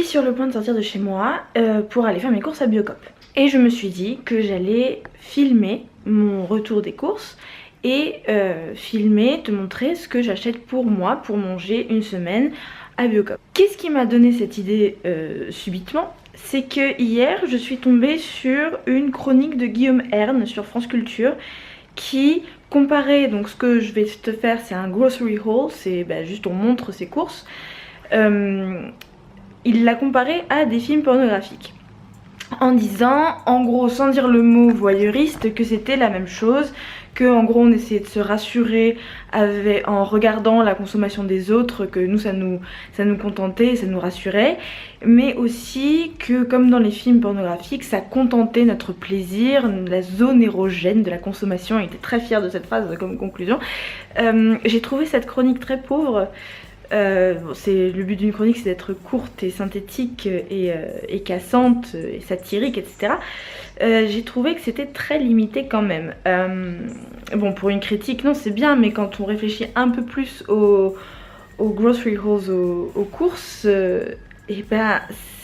sur le point de sortir de chez moi pour aller faire mes courses à Biocop. Et je me suis dit que j'allais filmer mon retour des courses et filmer, te montrer ce que j'achète pour moi pour manger une semaine à Biocop. Qu'est-ce qui m'a donné cette idée subitement? C'est que hier je suis tombée sur une chronique de Guillaume Hern sur France Culture qui comparait, donc ce que je vais te faire c'est un grocery haul, c'est juste on montre ses courses. Il l'a comparé à des films pornographiques en disant, en gros sans dire le mot voyeuriste, que c'était la même chose, que en gros on essayait de se rassurer en regardant la consommation des autres, que nous ça nous contentait, ça nous rassurait, mais aussi que comme dans les films pornographiques ça contentait notre plaisir, la zone érogène de la consommation. Il était très fier de cette phrase comme conclusion. J'ai trouvé cette chronique très pauvre. Le but d'une chronique c'est d'être courte et synthétique et cassante et satirique, etc. J'ai trouvé que c'était très limité quand même. Bon, pour une critique non c'est bien, mais quand on réfléchit un peu plus aux grocery hauls, aux courses, et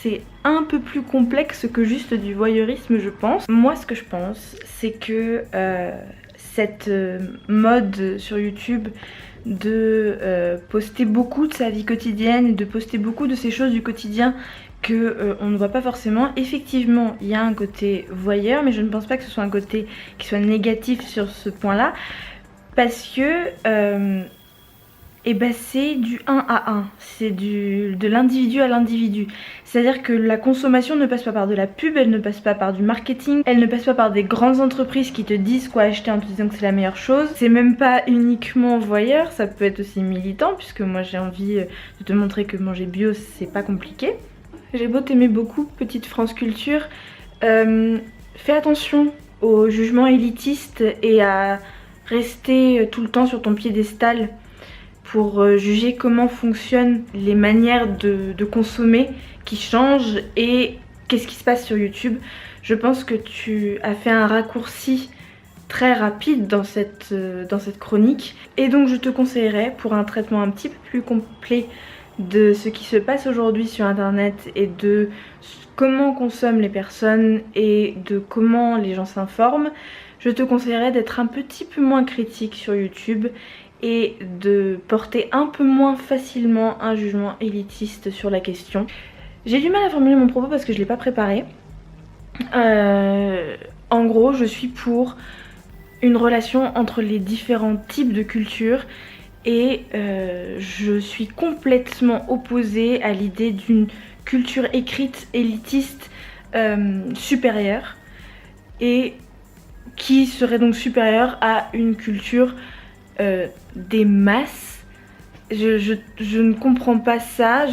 c'est un peu plus complexe que juste du voyeurisme, je pense. Moi ce que je pense c'est que cette mode sur YouTube de poster beaucoup de sa vie quotidienne et de poster beaucoup de ces choses du quotidien que on ne voit pas forcément. Effectivement, il y a un côté voyeur, mais je ne pense pas que ce soit un côté qui soit négatif sur ce point-là, parce que c'est du 1 à 1, c'est de l'individu à l'individu. C'est-à-dire que la consommation ne passe pas par de la pub, elle ne passe pas par du marketing, elle ne passe pas par des grandes entreprises qui te disent quoi acheter en te disant que c'est la meilleure chose. C'est même pas uniquement voyeur, ça peut être aussi militant, puisque moi j'ai envie de te montrer que manger bio c'est pas compliqué. J'ai beau t'aimer beaucoup, petite France Culture, fais attention aux jugements élitistes et à rester tout le temps sur ton piédestal pour juger comment fonctionnent les manières de consommer qui changent et qu'est-ce qui se passe sur YouTube. Je pense que tu as fait un raccourci très rapide dans cette chronique, et donc je te conseillerais, pour un traitement un petit peu plus complet de ce qui se passe aujourd'hui sur internet et de comment consomment les personnes et de comment les gens s'informent, je te conseillerais d'être un petit peu moins critique sur YouTube et de porter un peu moins facilement un jugement élitiste sur la question. J'ai du mal à formuler mon propos parce que je ne l'ai pas préparé. En gros, je suis pour une relation entre les différents types de cultures et je suis complètement opposée à l'idée d'une culture écrite élitiste supérieure, et qui serait donc supérieure à une culture des masses. Je ne comprends pas ça.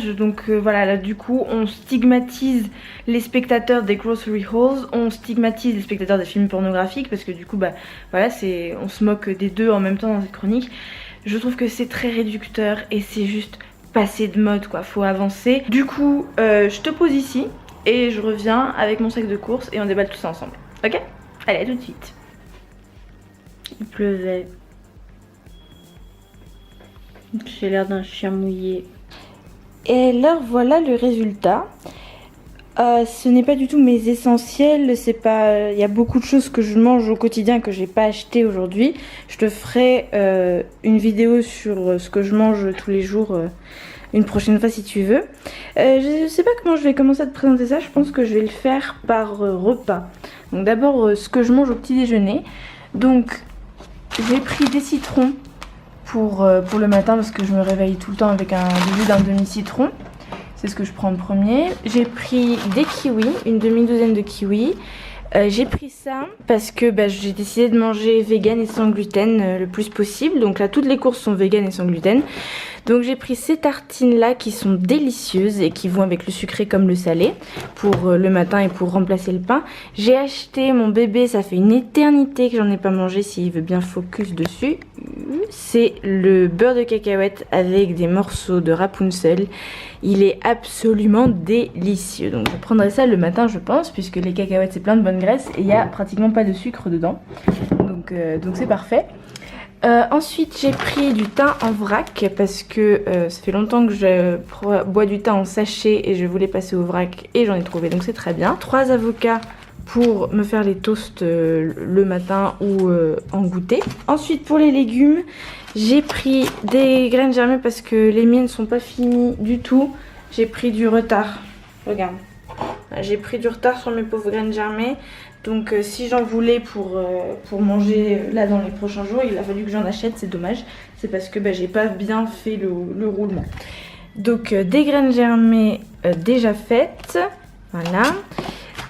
Voilà, là du coup on stigmatise les spectateurs des grocery hauls, on stigmatise les spectateurs des films pornographiques, parce que du coup voilà, on se moque des deux en même temps dans cette chronique. Je trouve que c'est très réducteur et c'est juste passé de mode quoi, faut avancer. Du coup je te pose ici et je reviens avec mon sac de courses et on déballe tout ça ensemble, ok? Allez, à tout de suite. Il pleuvait. J'ai l'air d'un chien mouillé. Et alors voilà le résultat. Ce n'est pas du tout mes essentiels, il y a beaucoup de choses que je mange au quotidien que j'ai pas acheté aujourd'hui. Je te ferai une vidéo sur ce que je mange tous les jours une prochaine fois si tu veux. Je sais pas comment je vais commencer à te présenter ça, je pense que je vais le faire par repas. Donc d'abord ce que je mange au petit déjeuner. Donc j'ai pris des citrons pour le matin parce que je me réveille tout le temps avec un début d'un demi-citron. C'est ce que je prends en premier. J'ai pris des kiwis, une demi-douzaine de kiwis. J'ai pris ça parce que j'ai décidé de manger vegan et sans gluten le plus possible. Donc là, toutes les courses sont vegan et sans gluten. Donc j'ai pris ces tartines là qui sont délicieuses et qui vont avec le sucré comme le salé pour le matin et pour remplacer le pain. J'ai acheté mon bébé, ça fait une éternité que j'en ai pas mangé, s'il veut bien focus dessus. C'est le beurre de cacahuète avec des morceaux de Rapunzel. Il est absolument délicieux. Donc je prendrai ça le matin je pense, puisque les cacahuètes c'est plein de bonne graisse et il n'y a pratiquement pas de sucre dedans. Donc c'est parfait. Ensuite j'ai pris du thym en vrac parce que ça fait longtemps que je bois du thym en sachet et je voulais passer au vrac et j'en ai trouvé, donc c'est très bien. 3 avocats pour me faire les toasts le matin ou en goûter. Ensuite pour les légumes, j'ai pris des graines germées parce que les miennes sont pas finies du tout. J'ai pris du retard, regarde. J'ai pris du retard sur mes pauvres graines germées. Donc si j'en voulais pour manger là dans les prochains jours, il a fallu que j'en achète, c'est dommage. C'est parce que j'ai pas bien fait le roulement. Donc des graines germées déjà faites, voilà.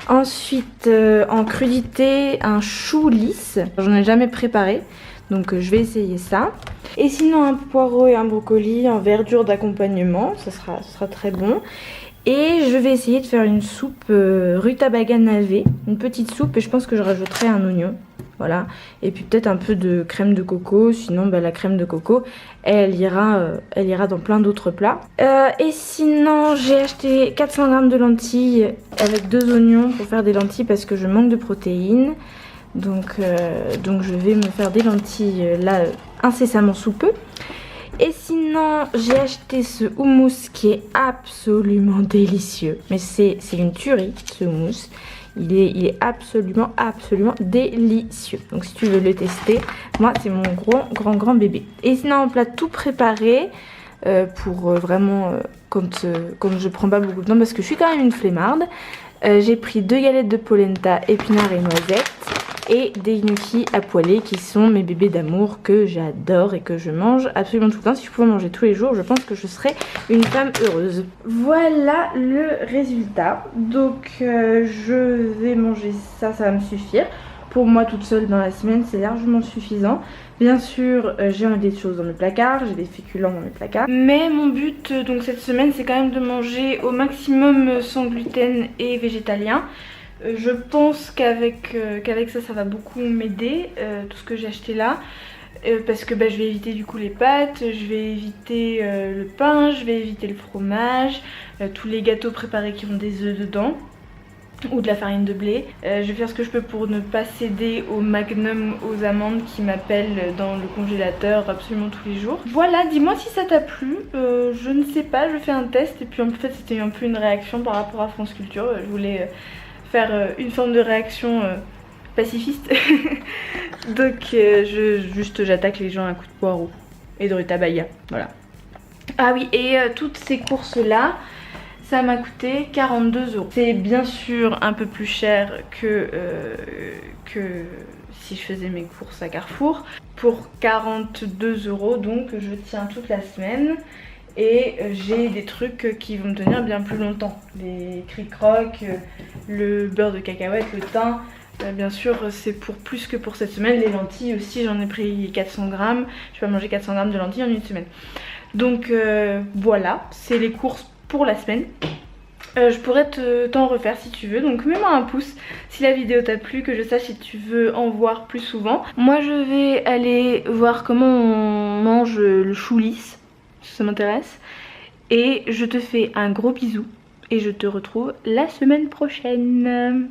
Ensuite en crudité, un chou lisse, j'en ai jamais préparé. Donc je vais essayer ça. Et sinon un poireau et un brocoli en verdure d'accompagnement, ça sera très bon. Et je vais essayer de faire une soupe rutabaga navet, une petite soupe, et je pense que je rajouterai un oignon, voilà. Et puis peut-être un peu de crème de coco, sinon la crème de coco, elle ira dans plein d'autres plats. Et sinon j'ai acheté 400 g de lentilles avec 2 oignons pour faire des lentilles parce que je manque de protéines. Donc je vais me faire des lentilles là incessamment sous peu. Et sinon j'ai acheté ce houmous qui est absolument délicieux. Mais c'est une tuerie ce houmous. Il est absolument délicieux. Donc si tu veux le tester, moi c'est mon grand bébé. Et sinon en plat tout préparé pour vraiment quand je prends pas beaucoup de temps parce que je suis quand même une flemmarde. J'ai pris 2 galettes de polenta, épinards et noisettes. Et des gnocchis à poêler qui sont mes bébés d'amour que j'adore et que je mange absolument tout le temps. Si je pouvais manger tous les jours, je pense que je serais une femme heureuse. Voilà le résultat. Donc je vais manger ça, ça va me suffire. Pour moi toute seule dans la semaine, c'est largement suffisant. Bien sûr, j'ai des choses dans mes placards, j'ai des féculents dans mes placards. Mais mon but donc cette semaine, c'est quand même de manger au maximum sans gluten et végétalien. Je pense qu'avec ça va beaucoup m'aider, tout ce que j'ai acheté là. Parce que je vais éviter du coup les pâtes, je vais éviter le pain, je vais éviter le fromage, tous les gâteaux préparés qui ont des œufs dedans ou de la farine de blé. Je vais faire ce que je peux pour ne pas céder au magnum aux amandes qui m'appellent dans le congélateur absolument tous les jours. Voilà, dis-moi si ça t'a plu. Je ne sais pas, je fais un test et puis en fait c'était un peu une réaction par rapport à France Culture. Je voulais faire une forme de réaction pacifiste. Donc j'attaque les gens à coups de poireau et de rutabaga, voilà. Ah oui, et toutes ces courses là, ça m'a coûté 42 €. C'est bien sûr un peu plus cher que si je faisais mes courses à Carrefour. Pour 42 €, donc je tiens toute la semaine. Et j'ai des trucs qui vont me tenir bien plus longtemps. Les cric-crocs, le beurre de cacahuète, le thym. Bien sûr c'est pour plus que pour cette semaine. Les lentilles aussi, j'en ai pris 400 g. Je vais manger 400 g de lentilles en une semaine. Donc voilà, c'est les courses pour la semaine. Je pourrais t'en refaire si tu veux, donc mets-moi un pouce si la vidéo t'a plu, que je sache si tu veux en voir plus souvent. Moi je vais aller voir comment on mange le chou lisse, si ça m'intéresse. Et je te fais un gros bisou et je te retrouve la semaine prochaine.